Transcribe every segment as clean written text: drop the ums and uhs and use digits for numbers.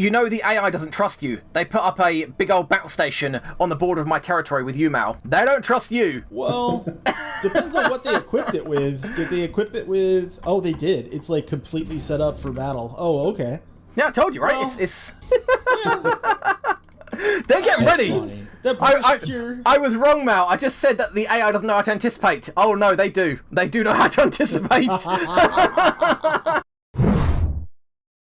You know the AI doesn't trust you. They put up a big old battle station on the border of my territory with you, Mal. They don't trust you. Well, depends on what they equipped it with. Did they equip it with... Oh, they did. It's like completely set up for battle. Oh, okay. Yeah, I told you, right? Well, it's... They're getting ready. I was wrong, Mal. I just said that the AI doesn't know how to anticipate. Oh, no, they do. They do know how to anticipate.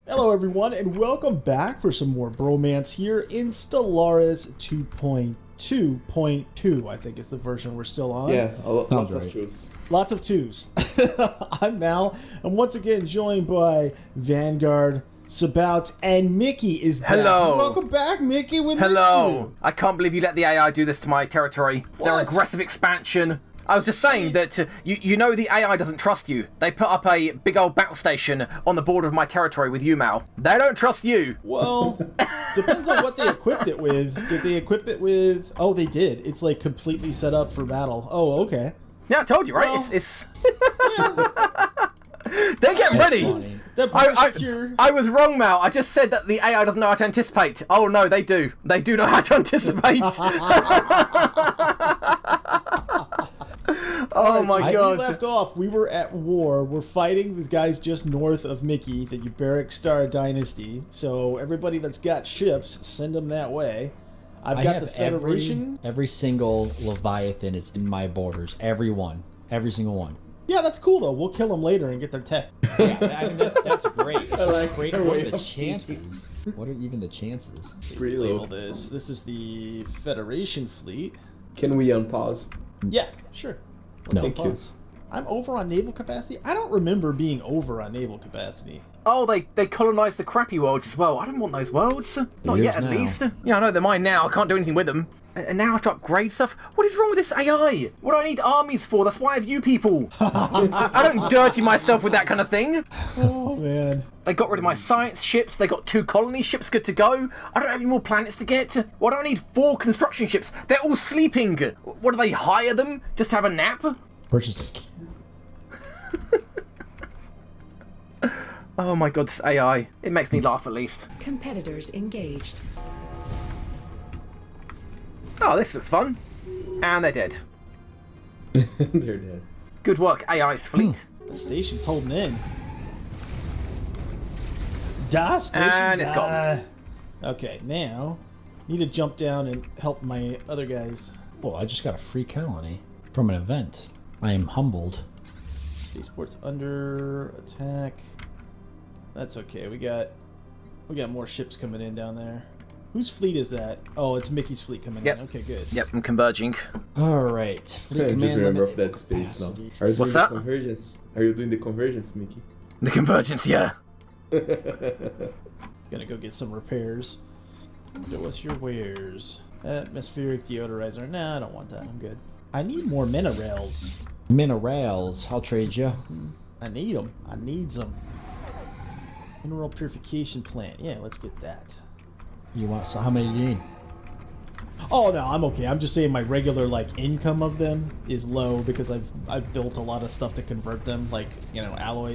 Hello, everyone, and welcome back for some more Bromance here in Stellaris 2.2.2, I think is the version we're still on. Yeah, lots of twos. Lots of twos. I'm Mal, and once again joined by Vanguard, Sabouts, and Mickey is back. Hello. Welcome back, Mickey. We missed Hello. you. I can't believe you let the AI do this to my territory. What? Their aggressive expansion. I was just saying that you know the AI doesn't trust you. They put up a big old battle station on the border of my territory with you, Mal. They don't trust you. Well, depends on what they equipped it with. Did they equip it with... Oh, they did. It's like completely set up for battle. Oh, okay. Yeah, I told you, right? Well, it's... They're getting ready. I was wrong, Mal. I just said that the AI doesn't know how to anticipate. Oh, no, they do. They do know how to anticipate. Oh my god. We left off, we were at war. We're fighting these guys just north of Mickey, the Uberic Star Dynasty. So everybody that's got ships, send them that way. I've got the Federation. Every single Leviathan is in my borders. Every one. Every single one. Yeah, that's cool though. We'll kill them later and get their tech. Yeah, I mean, that's great. It's like great. the What way are the of chances? What are even the chances? Really? Label this. This is the Federation fleet. Can we unpause? Yeah, sure. No. Thank you. I'm over on naval capacity? I don't remember being over on naval capacity. Oh, they colonized the crappy worlds as well. I don't want those worlds. Not Yours yet, at now. least. Yeah, I know they're mine now. I can't do anything with them. And now I have to upgrade stuff? What is wrong with this AI? What do I need armies for? That's why I have you people. I don't dirty myself with that kind of thing. Oh, man. They got rid of my science ships. They got 2 colony ships good to go. I don't have any more planets to get. Why do I need 4 construction ships? They're all sleeping. What do they hire them? Just to have a nap? Purchase it. Oh my god, this AI. It makes me laugh at least. Competitors engaged. Oh, this looks fun. And they're dead. They're dead. Good work, AI's fleet. The station's holding in. Da, station, And it's gone. Okay, now need to jump down and help my other guys. Well, I just got a free colony from an event. I am humbled. Spaceport's under attack. That's okay. We got more ships coming in down there. Whose fleet is that? Oh, it's Mickey's fleet coming in. Okay, good. Yep, I'm converging. All right. Fleet I do command remember limit of that space now. capacity. Are you doing What's the that? convergence? Are you doing the convergence, Mickey? The convergence, yeah. Gonna go get some repairs. Show us your wares. Atmospheric deodorizer. Nah, I don't want that. I'm good. I need more minerals. Minerals. I'll trade you. I need them. I need them. Mineral purification plant. Yeah, let's get that. You want? So how many do you need? Oh no, I'm okay. I'm just saying my regular like income of them is low because I've built a lot of stuff to convert them, like alloy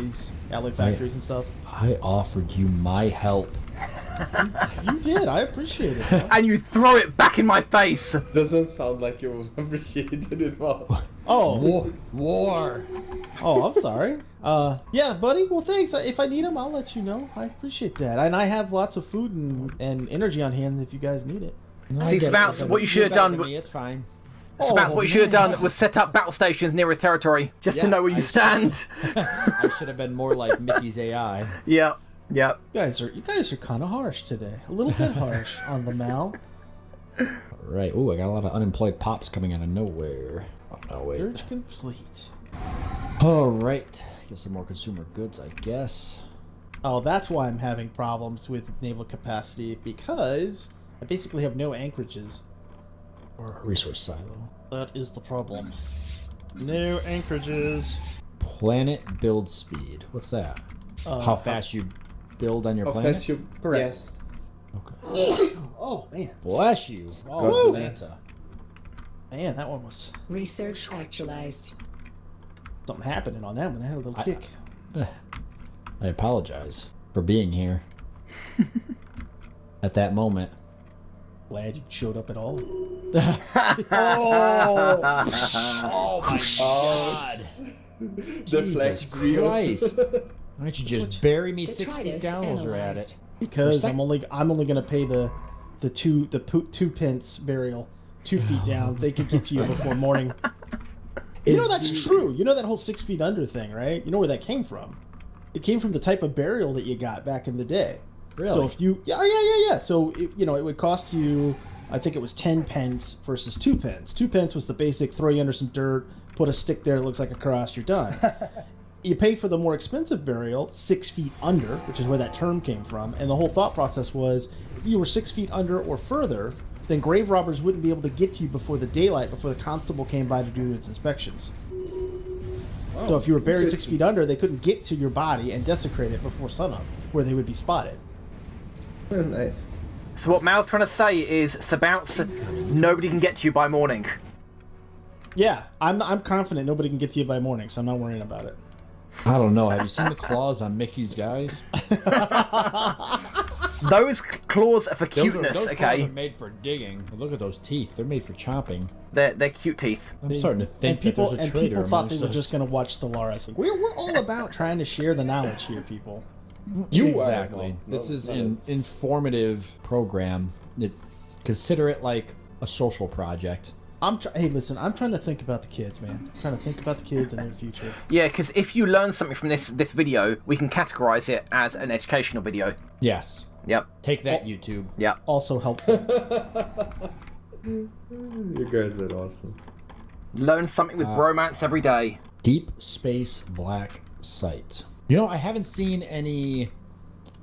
factories and stuff. I offered you my help. You did. I appreciate it. And you throw it back in my face. Doesn't sound like you appreciated it well. Oh, War. oh, I'm sorry. Yeah, buddy. Well, thanks. If I need them, I'll let you know. I appreciate that, and I have lots of food and energy on hand if you guys need it. No, See, I get it. Sabouts, what you should have done... It's fine. Sabouts, what you should have man. done was set up battle stations near his territory, just to Yes, know where you stand. I should have been more like Mickey's AI. Yep, yep. You guys are kind of harsh today. A little bit harsh on the Mal. Right. Ooh, I got a lot of unemployed pops coming out of nowhere. Oh, no, wait. Search complete. All right. Get some more consumer goods, I guess. Oh, that's why I'm having problems with naval capacity, because I basically have no anchorages. Or a resource silo. That is the problem. No anchorages. Planet build speed. What's that? How fast you build on your How planet? fast you... Correct. Yes. Okay. Oh, man. Bless you. God Oh, bless. Atlanta. Man, that one was... Research actualized. Something happening on that one. That had a little kick. I apologize for being here. at that moment. Glad you showed up at all. Oh my god! The flex Jesus real. Christ! Why don't you just bury me 6 feet Detritus down while we're at analyzed. it? Because Or I'm only gonna pay the 2 pence burial 2 feet down. They could get to you before morning. You know that's true. You know that whole 6 feet under thing, right? You know where that came from? It came from the type of burial that you got back in the day. Really? So if you yeah. So it would cost you, I think it was 10 pence versus 2 pence. 2 pence was the basic throw you under some dirt, put a stick there that looks like a cross, you're done. You pay for the more expensive burial, 6 feet under, which is where that term came from. And the whole thought process was, if you were 6 feet under or further, then grave robbers wouldn't be able to get to you before the daylight, before the constable came by to do its inspections. Wow, So if you were buried 6 interesting. feet under, they couldn't get to your body and desecrate it before sunup, where they would be spotted. Oh, nice. So what Mal's trying to say is, Sabouts, nobody can get to you by morning. Yeah, I'm confident nobody can get to you by morning, so I'm not worrying about it. I don't know. Have you seen the claws on Mickey's guys? Those claws are for cuteness, those claws okay? are made for digging. But look at those teeth. They're made for chomping. They're cute teeth. I'm starting to think and that there's a traitor people thought they amongst were us. just going to watch Stellaris. We're all about trying to share the knowledge here, people. You exactly. are. This is not an us. informative program. Consider it like a social project. Hey, listen, I'm trying to think about the kids, man. I'm trying to think about the kids and their future. Yeah, because if you learn something from this video, we can categorize it as an educational video. Yes. Yep, Take that, YouTube. yep. Also helpful. You guys are awesome. Learn something with Bromance every day. Deep Space Black Site. You know, I haven't seen any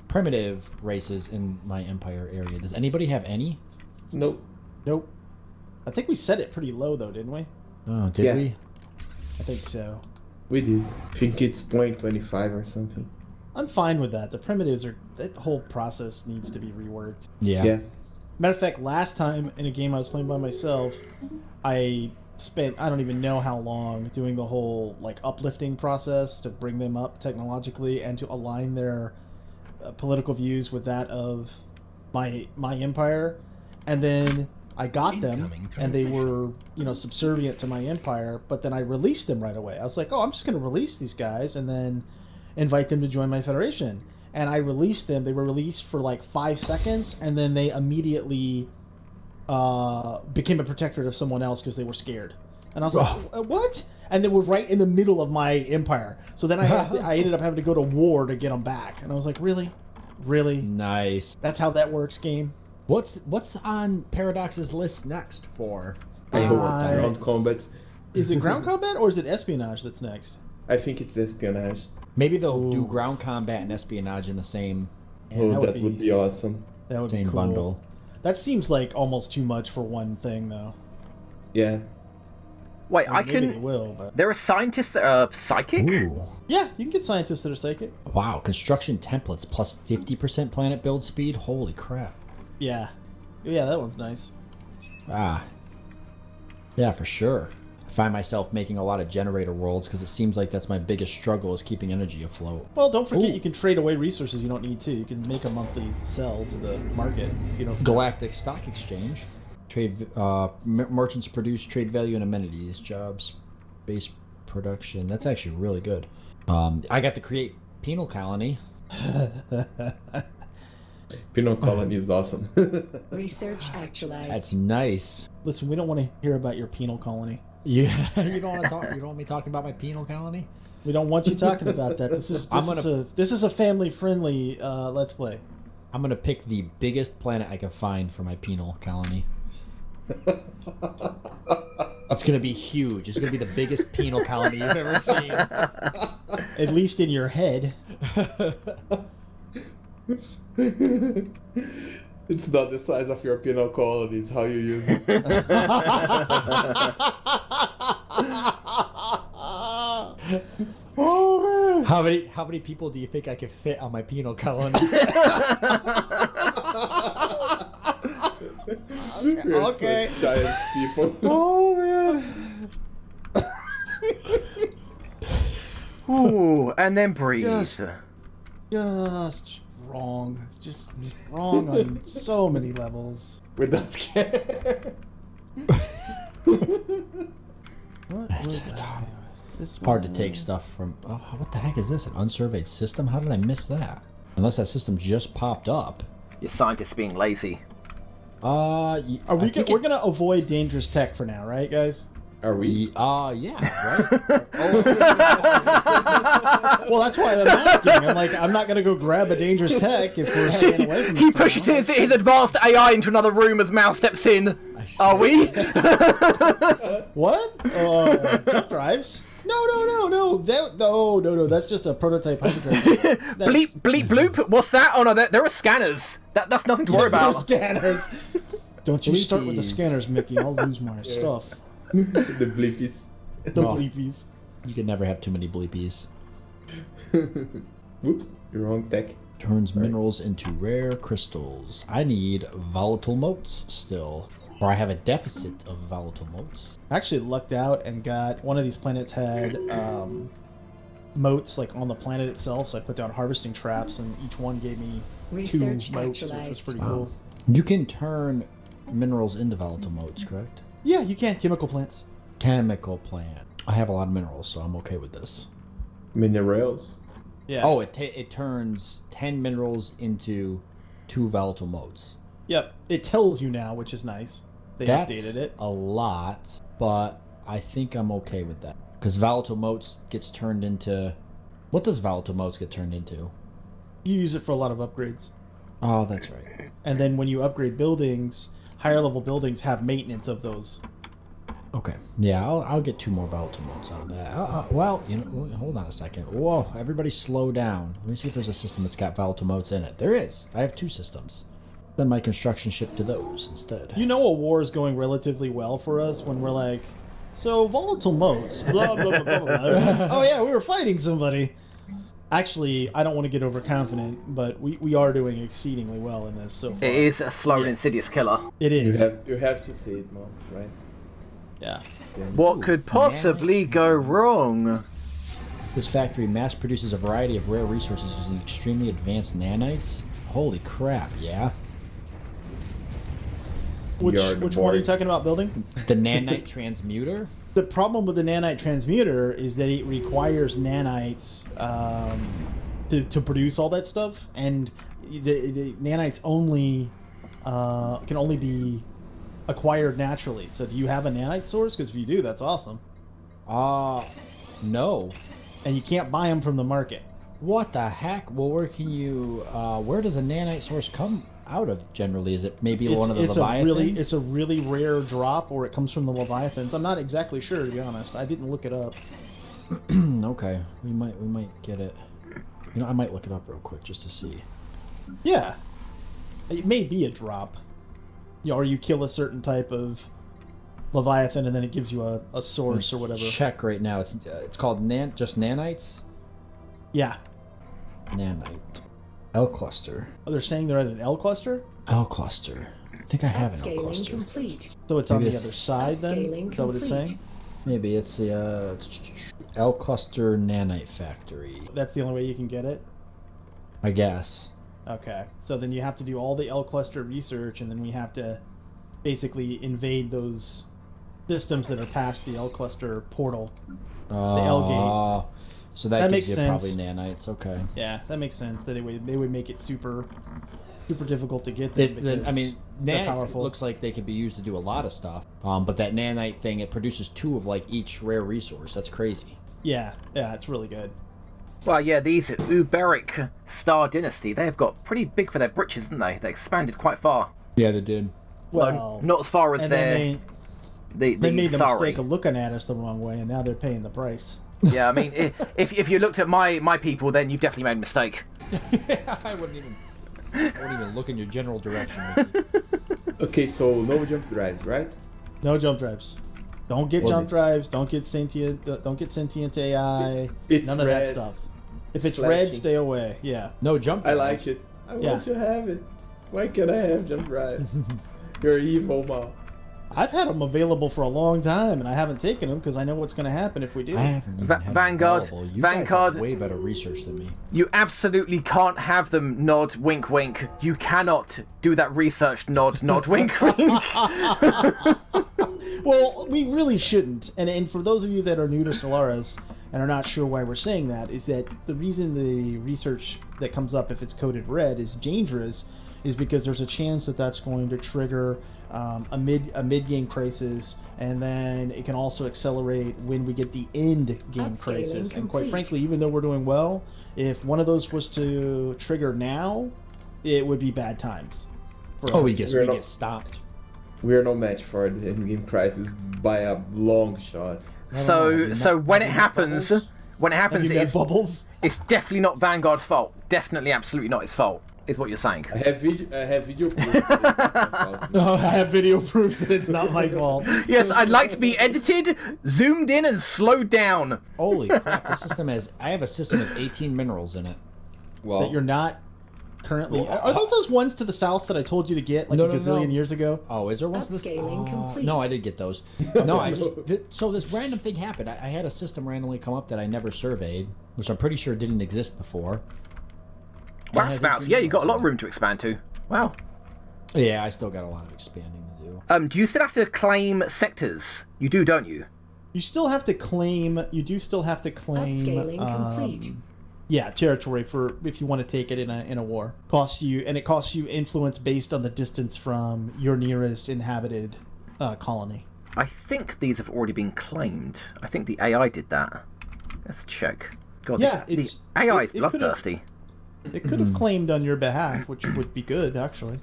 primitive races in my Empire area. Does anybody have any? Nope. Nope. I think we set it pretty low, though, didn't we? Oh, did Yeah. we? I think so. We did. I think it's 0.25 or something. I'm fine with that. The primitives are... That whole process needs to be reworked. Yeah. Yeah. Matter of fact, last time in a game I was playing by myself, I spent I don't even know how long doing the whole like uplifting process to bring them up technologically and to align their political views with that of my empire, and then I got them and they were subservient to my empire, but then I released them right away. I was like, oh, I'm just going to release these guys and then invite them to join my federation. And I released them. They were released for like 5 seconds, and then they immediately became a protectorate of someone else because they were scared. And I was like, what? And they were right in the middle of my empire. So then I ended up having to go to war to get them back. And I was like, really? Nice. That's how that works, game? What's on Paradox's list next for? I hope it's Uh, ground combat. Is it ground combat or is it espionage that's next? I think it's espionage. Maybe they'll do Ooh. ground combat and espionage in the same Man, Oh, that would be awesome. That would same be cool. bundle. That seems like almost too much for one thing, though. Yeah. Wait, I Maybe they can... will, but There are scientists that are psychic? Ooh. yeah, you can get scientists that are psychic. Wow, construction templates plus 50% planet build speed. Holy crap. Yeah, that one's nice. Ah. Yeah, for sure. I find myself making a lot of generator worlds because it seems like that's my biggest struggle is keeping energy afloat. Well, don't forget Ooh. you can trade away resources you don't need to. You can make a monthly sell to the market if you don't. Galactic Stock Exchange. Trade merchants produce trade value and amenities. Jobs, base production. That's actually really good. I got to create penal colony. Penal colony is awesome. Research actualized. That's nice. Listen, we don't want to hear about your penal colony. Yeah, you don't want to talk. You don't want me talking about my penal colony. We don't want you talking about that. This is a family-friendly Let's Play. I'm gonna pick the biggest planet I can find for my penal colony. It's gonna be huge. It's gonna be the biggest penal colony you've ever seen. At least in your head. It's not the size of your penal colony, it's how you use it. Oh man! How many people do you think I can fit on my penal colony? We're Okay. such giant people. Oh man! Ooh, and then breathe. Yes. Just wrong. Just wrong on so many levels. We don't care. What It's was I? This hard to one. take stuff from. Oh, what the heck is this? An unsurveyed system? How did I miss that? Unless that system just popped up. Your scientists being lazy. Are we? We're gonna avoid dangerous tech for now, right, guys? Are we? Yeah, right. Well, that's why I'm asking. I'm like, I'm not gonna go grab a dangerous tech if we're staying away from. He it for pushes now. his advanced AI into another room as Mal steps in. Are we? What? Jump drives? No. No. That's just a prototype hyperdrive. Bleep, bleep, bloop. What's that? Oh no, there are scanners. That's nothing to worry about. Scanners. Don't you start with the Bleepies. scanners, Mickey. I'll lose my stuff. The bleepies. The Oh. bleepies. You can never have too many bleepies. Whoops, wrong tech. Turns minerals into rare crystals. I need volatile motes still. Or I have a deficit of volatile motes. I actually lucked out and got one of these planets had moats like on the planet itself, so I put down harvesting traps, and each one gave me Research 2 moats, which was actualized. pretty Wow. cool. You can turn minerals into volatile motes, correct? Yeah, you can chemical plants. Chemical plant. I have a lot of minerals, so I'm okay with this. Minerals. Yeah. Oh, it turns 10 minerals into 2 volatile motes. Yep. It tells you now, which is nice. They That's updated it. a lot, but I think I'm okay with that. Because volatile motes gets turned into... What does volatile motes get turned into? You use it for a lot of upgrades. Oh, that's right. And then when you upgrade buildings, higher level buildings have maintenance of those. Okay. Yeah, I'll get 2 more volatile motes out of that. Well, you know, hold on a second. Whoa, everybody slow down. Let me see if there's a system that's got volatile motes in it. There is. I have 2 systems. Send my construction ship to those instead. You know a war is going relatively well for us when we're like, so volatile motes, blah, blah, blah, blah, blah. Oh yeah, we were fighting somebody. Actually, I don't want to get overconfident, but we are doing exceedingly well in this so far. It is a slow and insidious killer. It You is. have to say it more, right? Yeah. What could possibly go wrong? This factory mass produces a variety of rare resources using extremely advanced nanites. Holy crap, yeah. Which You're the one are you boy. talking about building? The nanite transmuter? The problem with the nanite transmuter is that it requires nanites to produce all that stuff, and the nanites only can only be acquired naturally. So do you have a nanite source? Because if you do, that's awesome. No. And you can't buy them from the market. What the heck? Well, where can you, where does a nanite source come out of generally? Is it maybe one of the Leviathans? It's a really rare drop, or it comes from the Leviathans. I'm not exactly sure, to be honest. I didn't look it up. Okay, we might get it. You know, I might look it up real quick just to see. Yeah. It may be a drop. You know, or you kill a certain type of Leviathan and then it gives you a source or whatever. Check right now. It's called just nanites. Yeah. Nanite. L cluster. Oh, they're saying they're at an L cluster? L cluster. I think I have an L Upscaling cluster. complete. So it's on Maybe the it's- other side then? Upscaling Is that what it's complete. saying? Maybe it's the L cluster nanite factory. That's the only way you can get it? I guess. Okay. So then you have to do all the L cluster research, and then we have to basically invade those systems that are past the L cluster portal. L gate. So that That gives makes you sense. probably nanites. Okay. Yeah, that makes sense. That they would make it super difficult to get them. I mean, they're nanites powerful. looks like they could be used to do a lot of stuff. But that nanite thing, it produces 2 of like each rare resource. That's crazy. Yeah, it's really good. Well, yeah, these Uberic Star Dynasty, they've got pretty big for their britches, didn't they? They expanded quite far. Yeah, they did. Well, Not as far as and their... then the they made the Sari. mistake of looking at us the wrong way, and now they're paying the price. Yeah, I mean, if you looked at my people, then you've definitely made a mistake. I wouldn't even look in your general direction. Okay, so no jump drives, right? No jump drives. Don't get Well, jump it's- drives. Don't get sentient AI. It's None of that red. stuff. If it's red, Slashing. stay away. Yeah. No jump. I drives. like it. I Yeah. want to have it. Why can't I have jump drives? You're evil, Ma. I've had them available for a long time, and I haven't taken them because I know what's going to happen if we do. I haven't even had Vanguard, them available. You Vanguard, guys have way better research than me. You absolutely can't have them. Nod, wink, wink. You cannot do that research. Nod, nod, wink, wink. Well, we really shouldn't. And for those of you that are new to Stellaris and are not sure why we're saying that, is that the reason the research that comes up if it's coded red is dangerous is because there's a chance that that's going to trigger a mid-game crisis, and then it can also accelerate when we get the end game crisis. And quite frankly, even though we're doing well, if one of those was to trigger now, it would be bad times. We get stopped. We're no match for the endgame crisis by a long shot. So when it happens, Bubbles? it's definitely not Vanguard's fault. Definitely, absolutely not his fault. Is what you're saying. I have video proof. That it's not my fault. No, I have video proof that it's not my fault. Yes, I'd like to be edited, zoomed in, and slowed down. Holy crap! I have a system with 18 minerals in it. Well, That you're not currently. Are those ones to the south that I told you to get like a gazillion years ago? Oh, is there ones to this? Upscaling complete. No, I did get those. No, so this random thing happened. I had a system randomly come up that I never surveyed, which I'm pretty sure didn't exist before. Wow, Sabouts. Yeah, you got a lot of room to expand to. Wow. Yeah, I still got a lot of expanding to do. Do you still have to claim sectors? You do, don't you? You still have to claim. You do still have to claim. Upscaling complete. Yeah, territory for if you want to take it in a war. Costs you, and it costs you influence based on the distance from your nearest inhabited colony. I think these have already been claimed. I think the AI did that. Let's check. God, Yeah, the AI is bloodthirsty. It could have claimed on your behalf, which would be good, actually.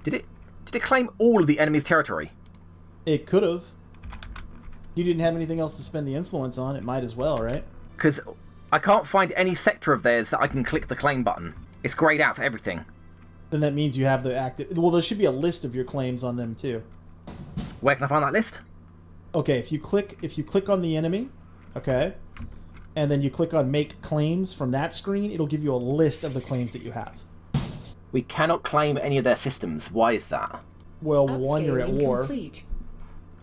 Did it claim all of the enemy's territory? It could have. You didn't have anything else to spend the influence on. It might as well, right? Because I can't find any sector of theirs that I can click the claim button. It's grayed out for everything. Then that means you have the active. Well, there should be a list of your claims on them too. Where can I find that list? Okay, if you click on the enemy, okay, and then you click on make claims from that screen, it'll give you a list of the claims that you have. We cannot claim any of their systems. Why is that? Well, one, you're at Upscaling war. complete.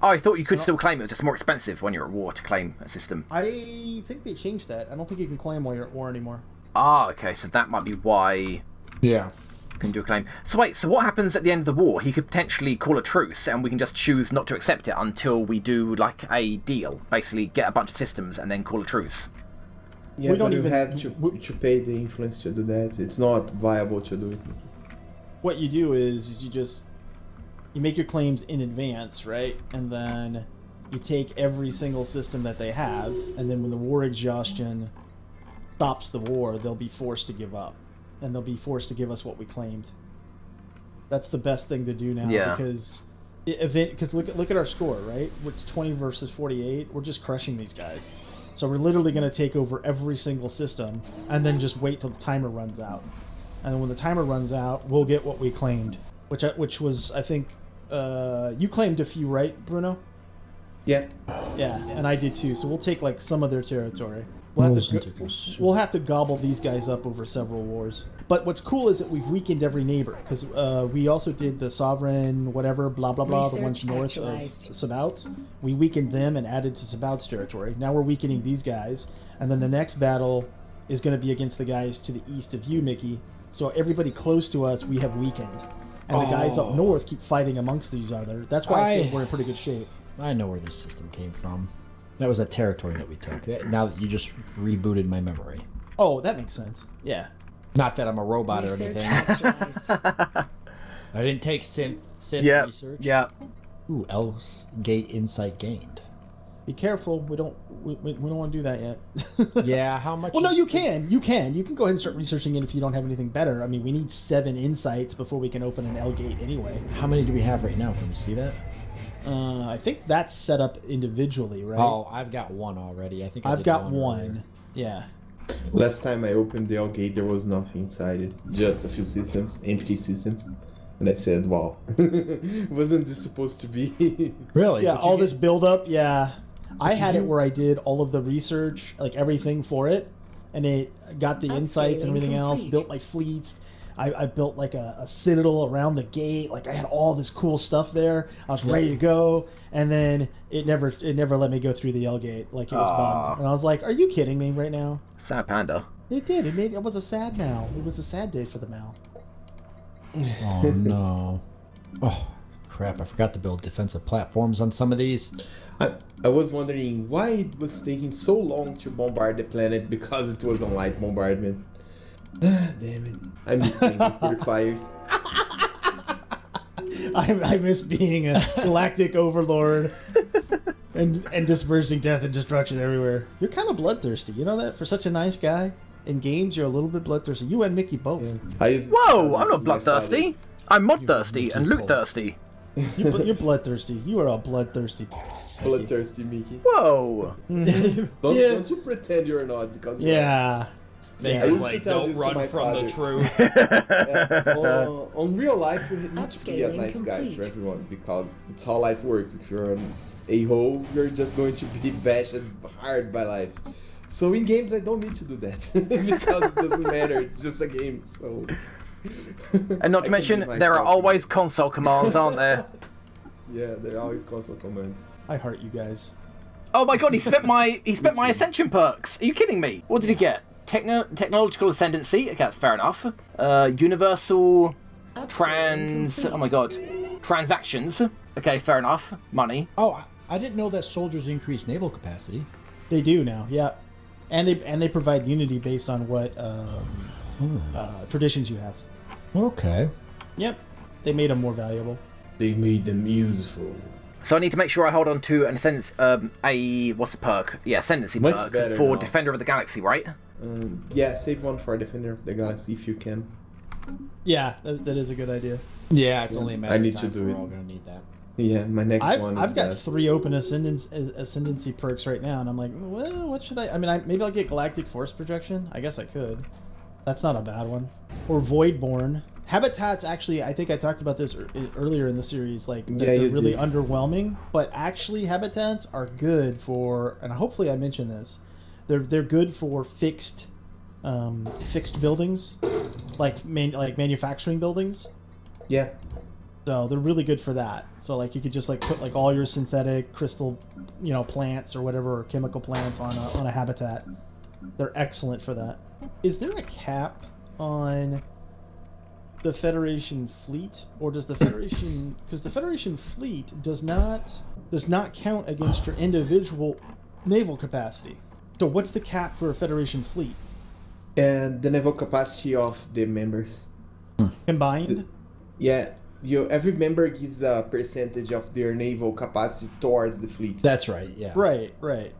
Oh, I thought you could still claim it, just more expensive when you're at war to claim a system. I think they changed that. I don't think you can claim while you're at war anymore. Ah, okay, so that might be why yeah. you can do a claim. So wait, so what happens at the end of the war? He could potentially call a truce, and we can just choose not to accept it until we do, like, a deal. Basically, get a bunch of systems and then call a truce. Yeah, We don't but you even- have to pay the influence to do that. It's not viable to do it. What you do is you make your claims in advance, right? And then you take every single system that they have, and then when the war exhaustion stops the war, they'll be forced to give up, and they'll be forced to give us what we claimed. That's the best thing to do now, Yeah. because look at our score, right? It's 20 versus 48. We're just crushing these guys. So we're literally going to take over every single system, and then just wait till the timer runs out. And when the timer runs out, we'll get what we claimed, which was, I think, you claimed a few, right, Bruno? Yeah. Yeah, and I did too. So we'll take like some of their territory. We'll have to gobble these guys up over several wars. But what's cool is that we've weakened every neighbor, because we also did the sovereign whatever blah blah blah, the ones Research north of actualized. Sabouts. We weakened them and added to Sabouts territory. Now we're weakening these guys, and then the next battle is going to be against the guys to the east of you, Mickey. So everybody close to us we have weakened, and the guys up north keep fighting amongst these other. That's why I say we're in pretty good shape. I know where this system came from. That was a territory that we took. Now that you just rebooted my memory. Oh, that makes sense. Yeah. Not that I'm a robot or Research anything. actualized. I didn't take synth Yeah, research. yeah. Ooh, else gate insight gained. Be careful. We don't want to do that yet. Yeah, how much? Well, no, you can. You can go ahead and start researching it if you don't have anything better. I mean, we need 7 insights before we can open an L gate anyway. How many do we have right now? Can we see that? I think that's set up individually, right? Oh, I've got one already. I think I I've did got earlier. one. Yeah. Last time I opened the L gate, there was nothing inside it. Just a few systems, empty systems. And I said, wow. Wasn't this supposed to be? Really? Yeah, But you all get- this build up, yeah. I had it do- where I did all of the research, like everything for it, and it got the insights and everything else, complete. built my fleets, I built like a citadel around the gate. Like I had all this cool stuff there. I was ready to go, and then it never let me go through the L gate. Like it was bugged, and I was like, "Are you kidding me right now?" Sad panda. It did. It was a sad Mal. It was a sad day for the Mal. Oh no. Oh crap! I forgot to build defensive platforms on some of these. I was wondering why it was taking so long to bombard the planet because it was on light bombardment. Ah, damn it. I miss playing with purifiers. I miss being a galactic overlord and dispersing death and destruction everywhere. You're kind of bloodthirsty. You know that? For such a nice guy, in games, you're a little bit bloodthirsty. You and Mickey both. Whoa, I'm not bloodthirsty. I'm mod thirsty and loot thirsty. You're bloodthirsty. You are a bloodthirsty. Bloodthirsty Mickey. Whoa. Don't you pretend you're not, because you're Yeah. I used to tell this to my father. truth. On real life, you need to be a Upscaling nice guy complete. to everyone, because it's how life works. If you're an a-hole, you're just going to be bashed hard by life. So in games, I don't need to do that, because it doesn't matter. It's just a game, so... And not to mention, there are always console commands, aren't there? Yeah, there are always console commands. I heart you guys. Oh my god, he spent my ascension perks. Are you kidding me? What did he get? Technological ascendancy. Okay, that's fair enough. Universal oh my god. Transactions. Okay, fair enough. Money. Oh, I didn't know that soldiers increase naval capacity. They do now, yeah. And they provide unity based on what traditions you have. Okay. Yep. They made them more valuable. They made them useful. So I need to make sure I hold on to an ascendancy, what's the perk? Yeah, ascendancy Much perk better for now. Defender of the Galaxy, right? Yeah, save one for Defender of the Galaxy if you can. Yeah, that is a good idea. Yeah, it's only a matter I need of to time do we're it. all gonna need that. Yeah, my next one. I've is got that. 3 open ascendancy perks right now, and I'm like, well, what should I mean, maybe I'll get Galactic Force Projection. I guess I could. That's not a bad one. Or Voidborn. Habitats, actually, I think I talked about this earlier in the series. Like, Yeah, they're you really did. underwhelming, but actually, habitats are good for, and hopefully I mentioned this. They're good for fixed buildings, like manufacturing buildings. Yeah. So they're really good for that. So like you could just like put like all your synthetic crystal, plants or whatever, or chemical plants on a habitat. They're excellent for that. Is there a cap on the Federation fleet, or does the Federation, because the Federation fleet does not count against your individual naval capacity? So what's the cap for a Federation fleet And the naval capacity of the members. combined? Yeah, every member gives a percentage of their naval capacity towards the fleet. That's right. Yeah. Right.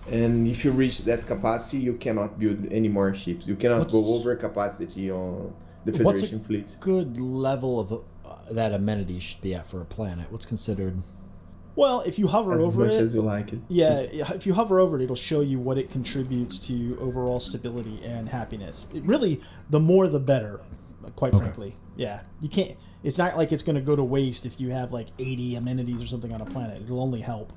And if you reach that capacity, you cannot build any more ships. You cannot go What's- over capacity on the What's Federation fleet. Good level of that amenity should be at for a planet. What's considered? Well, if you hover As over much it, as you like it. yeah, if you hover over it, it'll show you what it contributes to overall stability and happiness. It really, the more the better, quite frankly. Yeah, you can't. It's not like it's going to go to waste if you have like 80 amenities or something on a planet. It'll only help.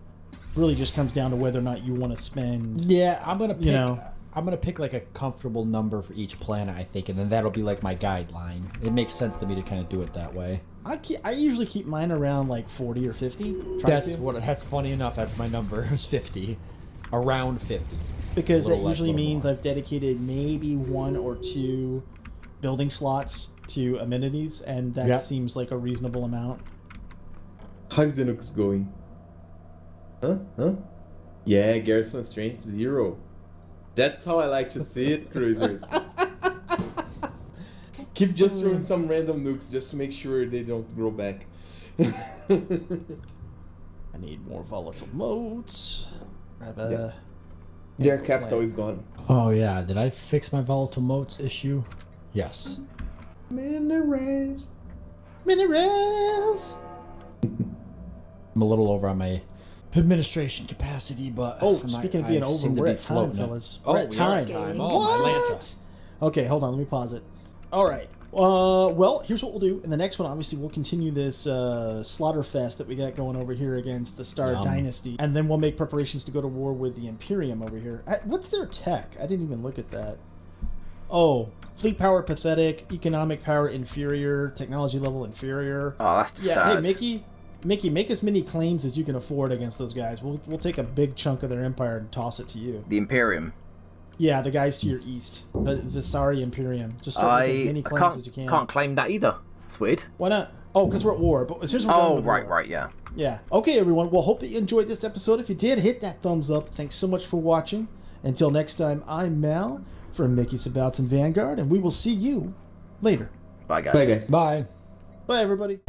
Really, just comes down to whether or not you want to spend. Yeah, I'm gonna pick. You know. I'm gonna pick like a comfortable number for each planet, I think, and then that'll be like my guideline. It makes sense to me to kind of do it that way. I usually keep mine around like 40 or 50. That's funny enough. That's my number. It was 50, around 50. Because A that little less, usually little means more. I've dedicated maybe 1 or 2 building slots to amenities, and that Yep. seems like a reasonable amount. How's the nukes going? Huh? Yeah, Garrison Strength 0. That's how I like to see it, cruisers. Keep just throwing some random nukes just to make sure they don't grow back. I need more volatile modes. Their capital is gone. Oh yeah, did I fix my volatile motes issue? Yes. Minerals. Minerals! I'm a little over on my administration capacity, but Oh, I'm speaking of I being over, seem to we're be at time, floating it. fellas. Oh, We're at we are time. at time. What? Oh, my Lanta. Okay, hold on. Let me pause it. All right. Well, here's what we'll do. In the next one, obviously, we'll continue this slaughter fest that we got going over here against the Star Yum. Dynasty. And then we'll make preparations to go to war with the Imperium over here. What's their tech? I didn't even look at that. Oh, fleet power pathetic, economic power inferior, technology level inferior. Oh, that's just Yeah, sad. hey, Mickey, make as many claims as you can afford against those guys. We'll take a big chunk of their empire and toss it to you. The Imperium. Yeah, the guys to your east. The Visari Imperium. Just start with as many claims as you can. can't claim that either. It's weird. Why not? Oh, because we're at war. But here's what we're Oh, done with right, war. right, yeah. Yeah. Okay, everyone. Well, hope that you enjoyed this episode. If you did, hit that thumbs up. Thanks so much for watching. Until next time, I'm Mal from Mickey Sabouts and Vanguard, and we will see you later. Bye, guys. Bye, guys. Bye. Bye, everybody.